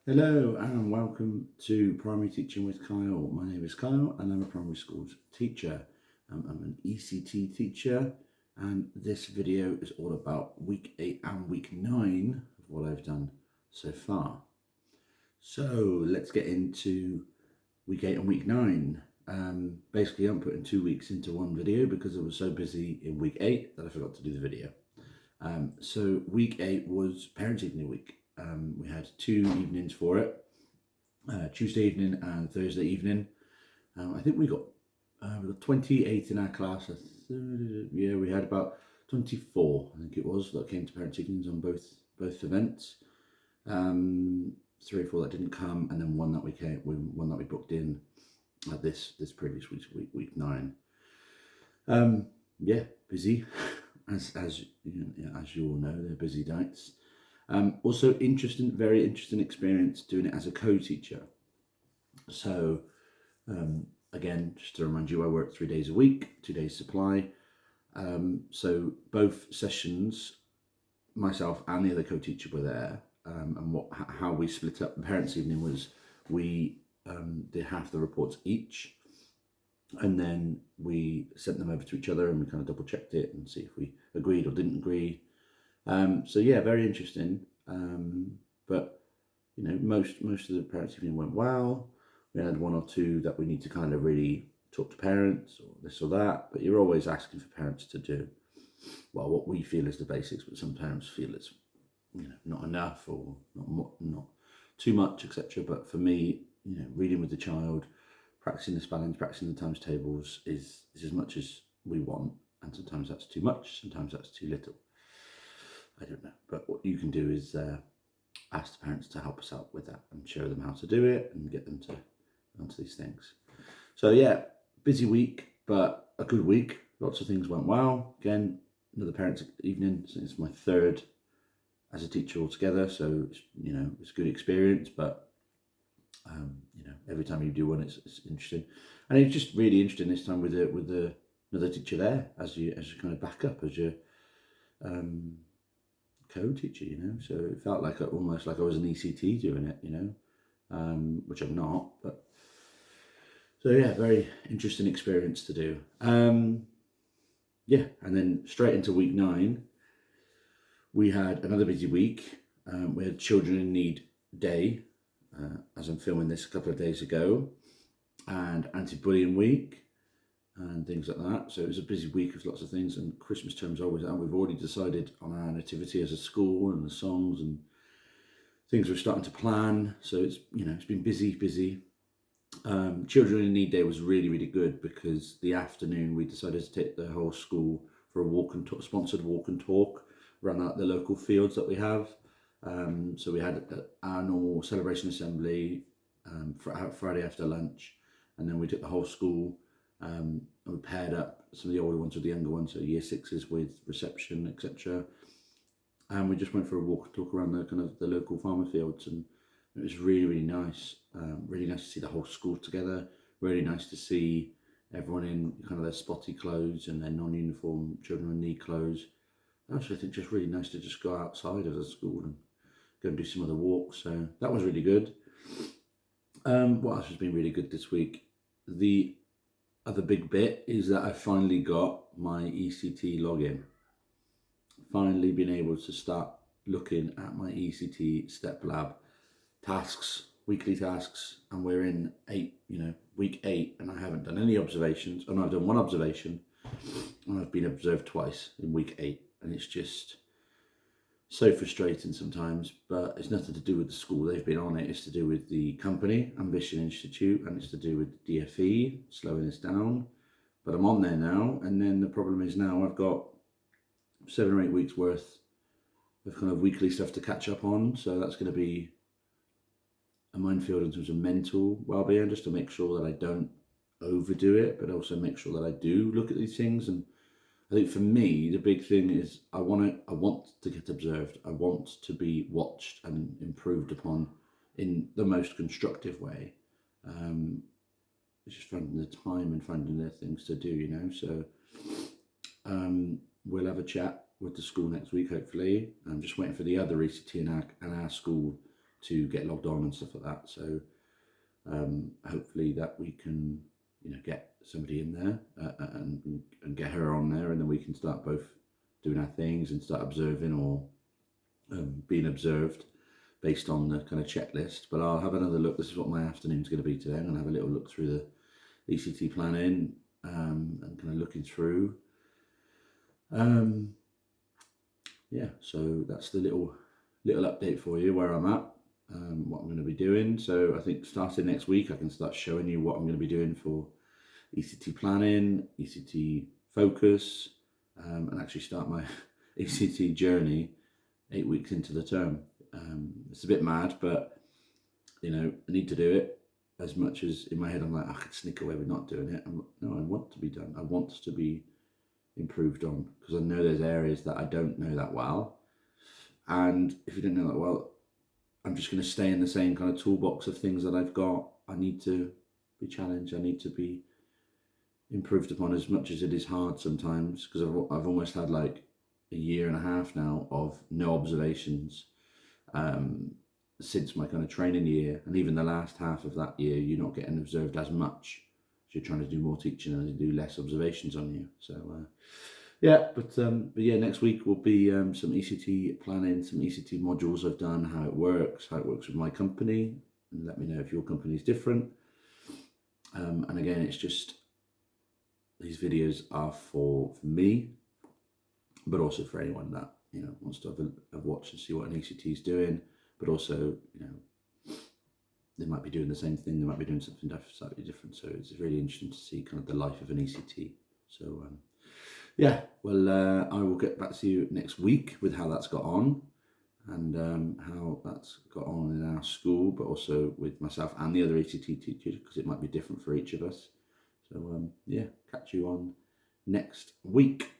Hello and welcome to Primary Teaching with Kyle. My name is Kyle and I'm a primary school teacher. I'm an ECT teacher and this video is all about week 8 and week 9 of what I've done so far. So let's get into week 8 and week 9. Basically I'm putting 2 weeks into one video because I was so busy in week 8 that I forgot to do the video. So week 8 was Parents' Evening week. We had 2 evenings for it, Tuesday evening and Thursday evening. I think we got 28 in our class. Yeah, we had about 24, I think it was, that came to Parents' Evenings on both events. 3 or 4 that didn't come, and then one that we booked in this previous week 9. Yeah, busy. As you all know, they're busy nights. Also very interesting experience doing it as a co-teacher. So again, just to remind you, I work 3 days a week, 2 days supply. So both sessions, myself and the other co-teacher were there. And how we split up the Parents' Evening was we did half the reports each, and then we sent them over to each other and we kind of double checked it and see if we agreed or didn't agree. So yeah, very interesting. But you know, most of the Parents' Evening went well. We had 1 or 2 that we need to kind of really talk to parents or this or that. But you're always asking for parents to do what we feel is the basics, but some parents feel it's not enough or not too much, etc. But for me, reading with the child, practicing the spellings, practicing the times tables is as much as we want, and sometimes that's too much, sometimes that's too little. I don't know, but what you can do is ask the parents to help us out with that and show them how to do it and get them to onto these things. So yeah, busy week, but a good week. Lots of things went well. Again, another Parents' Evening. So it's my 3rd as a teacher altogether, so it's a good experience. But every time you do one, it's interesting, and it's just really interesting this time with another teacher there as you kind of back up as your co-teacher, so it felt like almost like I was an ECT doing it, which I'm not, but so yeah, very interesting experience to do. Yeah, and then straight into week 9, we had another busy week. We had Children in Need Day, as I'm filming this a couple of days ago, and Anti-Bullying Week and things like that. So it was a busy week of lots of things, and Christmas term's always out. We've already decided on our nativity as a school and the songs and things we're starting to plan. So it's been busy. Children in Need Day was really, really good because the afternoon we decided to take the whole school for a sponsored walk and talk around the local fields that we have. So we had our normal celebration assembly for Friday after lunch, and then we took the whole school and we paired up some of the older ones with the younger ones, so year 6s with reception, etc. And we just went for a walk and talk around the local farmer fields, and it was really, really nice. Really nice to see the whole school together. Really nice to see everyone in kind of their spotty clothes and their non-uniform children in need clothes. Actually, I think just really nice to just go outside of the school and go and do some other walks. So that was really good. What else has been really good this week? The other big bit is that I finally got my ECT login. Finally been able to start looking at my ECT Step Lab tasks, weekly tasks, and we're in week 8, and I haven't done any observations. And I've done 1 observation, and I've been observed twice in week 8, and it's just so frustrating sometimes. But it's nothing to do with the school they've been on. It's to do with the company, Ambition Institute, and it's to do with DFE slowing us down. But I'm on there now, and then the problem is now I've got 7 or 8 weeks worth of kind of weekly stuff to catch up on. So that's going to be a minefield in terms of mental well-being, just to make sure that I don't overdo it, but also make sure that I do look at these things. And I think for me, the big thing is I want to get observed. I want to be watched and improved upon in the most constructive way. It's just finding the time and finding the things to do, So we'll have a chat with the school next week, hopefully. I'm just waiting for the other ECT in our school to get logged on and stuff like that. So hopefully that we can, get somebody in there and get her on there, and then we can start both doing our things and start observing or being observed based on the kind of checklist. But I'll have another look. This is what my afternoon's going to be today. I'm going to have a little look through the ECT planning and kind of looking through. Yeah, so that's the little update for you where I'm at, what I'm going to be doing. So I think starting next week, I can start showing you what I'm going to be doing for ECT planning, ECT focus, and actually start my ECT journey 8 weeks into the term. It's a bit mad, but I need to do it. As much as in my head I'm like, I could sneak away with not doing it. No, I want to be done. I want to be improved on, because I know there's areas that I don't know that well. And if you don't know that well, I'm just going to stay in the same kind of toolbox of things that I've got. I need to be challenged. I need to be improved upon, as much as it is hard sometimes, because I've almost had like a year and a half now of no observations since my kind of training year, and even the last half of that year you're not getting observed as much, so you're trying to do more teaching and they do less observations on you. So but yeah, next week will be some ECT planning, some ECT modules I've done, how it works with my company, and let me know if your company is different. And again, it's just, these videos are for me, but also for anyone that wants to have watched and see what an ECT is doing. But also, they might be doing the same thing, they might be doing something slightly different. So it's really interesting to see kind of the life of an ECT. So yeah, well, I will get back to you next week with how that's got on, and how that's got on in our school, but also with myself and the other ECT teachers, because it might be different for each of us. So yeah, catch you on next week.